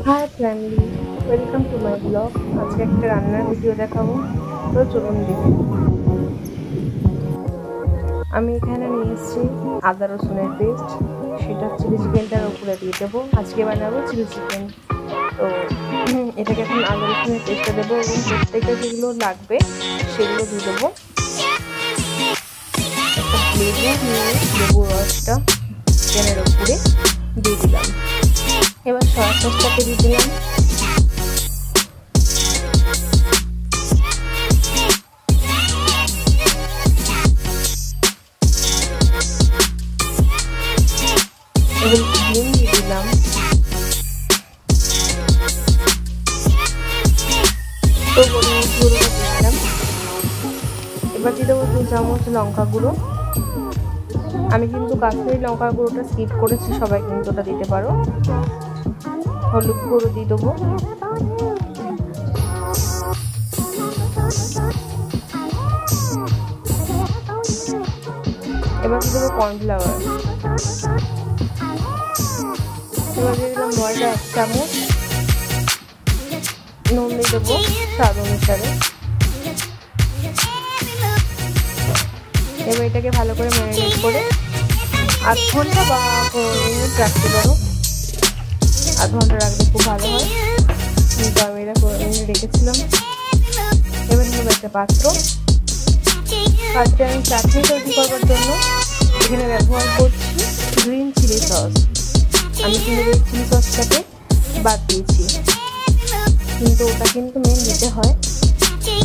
High family, welcome to my blog. আজকে একটা রান্নার ভিডিও দেখাবো, তো চলুন দেখি। আমি এখানে নিয়ে এসেছি আদা রসুনের পেস্ট, সেটা চিলি চিকেনটার উপরে দিয়ে দেবো। আজকে বানাবো চিলি চিকেন। তো এটাকে এখন আদা রসুনের পেস্টটা দেবো এবং প্রত্যেকটা যেগুলো লাগবে সেগুলো দিয়ে দেবো। একটা লেবু নিয়ে লেবুর রসটা চিকেনের উপরে দিয়ে দিলাম। এবার সয়া সসটাকে দিয়ে দিলাম। এবং ডিম দিয়ে দিলাম। তো গোলমরিচ গুঁড়োটা দিয়ে দিলাম। এবার দিয়ে দেবো 2 চামচ লঙ্কা গুঁড়ো। আমি কিন্তু কাশ্মীরি লঙ্কা গুঁড়োটা স্কিপ করেছি, সবাই কিন্তু ওটা দিতে পারো। হলুদ গুঁড়ো দিয়ে দেবো। এবার দিয়ে দেবো কর্নফ্লাওয়ার। এবার দিয়ে দিলাম ময়দা 1 চামচ। নুন দিয়ে দেবো স্বাদ অনুসারে। এবার এটাকে ভালো করে ম্যারিনেট করে 8 ঘন্টা বা 15 মিনিট রাখতে পারো। 8 ঘন্টা রাখলে খুব ভালো হয়, কিন্তু আমি এটা 15 মিনিট রেখেছিলাম। এবার নেব একটা পাত্র। ফার্স্টে আমি চাটনি তৈরি করবার জন্য এখানে ব্যবহার করছি গ্রিন চিলি সস। আমি কিন্তু রেড চিলি সসটাকে বাদ দিয়েছি, কিন্তু ওটা কিন্তু মেন দিতে হয়।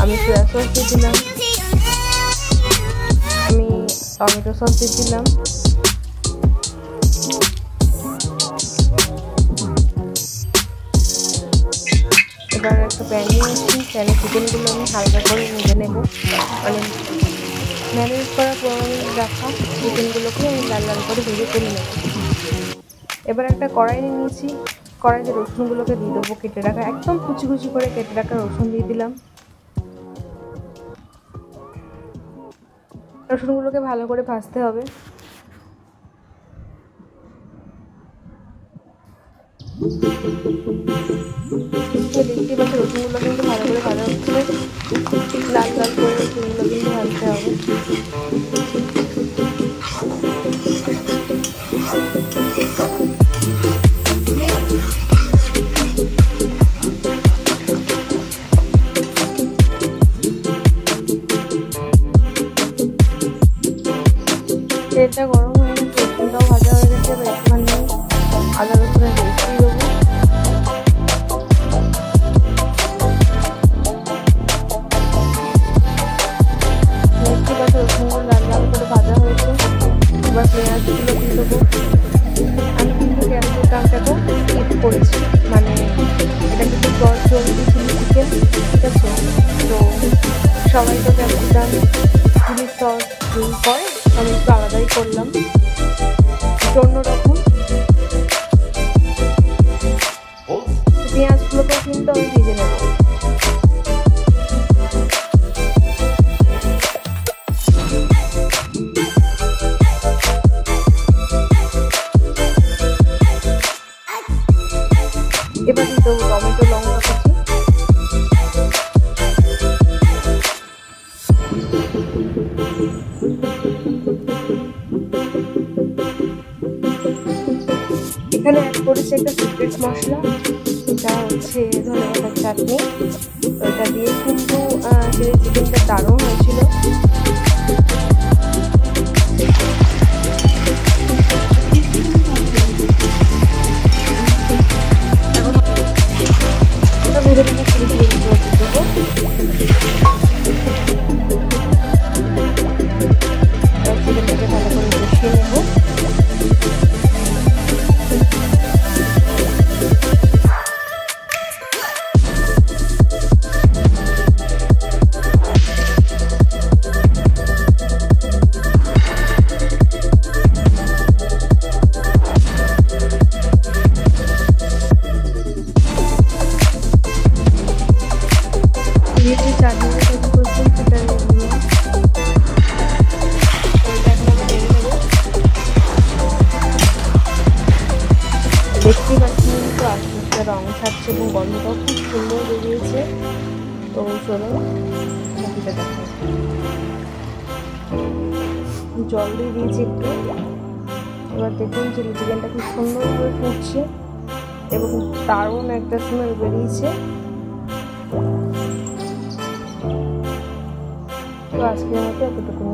আমি সয়া সস দিয়ে দিলাম, আমি টমেটো সস দিয়ে দিলাম। এবার একটা প্যান নিয়েছি, প্যানে চিকেনগুলো আমি হালকা করে ভেজে নেব। মানে ম্যারিনেট করা 15 মিনিট রাখা চিকেনগুলোকে আমি লাল লাল করে ভেজে তুলে নেব। এবার একটা কড়াই নিয়েছি, কড়াইতে রসুনগুলোকে দিয়ে দেবো। কেটে রাখা, একদম কুচি কুচি করে কেটে রাখা রসুন দিয়ে দিলাম। রসুনগুলোকে ভালো করে ভাজতে হবে। দেখতে পাচ্ছি রসুনগুলো কিন্তু ভালো করে ভাজা হচ্ছে, লাল লাল করে রসুনগুলো কিন্তু ভাজতে হবে। তেলটা গরম হয়ে গেছে, রসুনটাও ভাজা হয়ে গেছে। এবার একটুখানি আদা রসুনের পেস্ট দিয়ে দেবো। দেখতে পাচ্ছি রসুনগুলো লাল লাল করে ভাজা হয়েছে। এবার পেঁয়াজগুলো দিয়ে দেবো। আমি কিন্তু ক্যাপসিকামটাকেও স্কিপ করেছি, মানে এটা কিন্তু জলদি চিলি চিকেন, ঠিক আছে? তো সবাই তো ক্যাপসিকাম চিলি সস ইউজ করে, আমি একটু আলাদাই করলাম, অন্যরকম। পেঁয়াজগুলোকে কিন্তু আমি ভেজে নেব। এবার দিয়ে দেবো টমেটো, লঙ্কা কুচি। এখানে অ্যাড করেছি একটা সিক্রেট মশলা, সেটা হচ্ছে ধনেপাতার চাটনি। ওটা দিয়ে কিন্তু চিলি চিকেনটা দারুণ হয়েছিল। ভেজে ভেজে চিলি চিকেনগুলো দিয়ে দেবো। চিকেনটাকে ভালো করে বসিয়ে নেব। রং ছাড়ছে এবং গন্ধটাও খুব সুন্দর বেরিয়েছে। তো চলো বাকিটা দেখো। জল দিয়ে দিয়েছি একটু। এবার দেখুন চিলি চিকেনটা খুব সুন্দরভাবে ফুটছে এবং দারুণ একটা স্মেল বেরিয়েছে। তো আজকের মতো এতটুকু।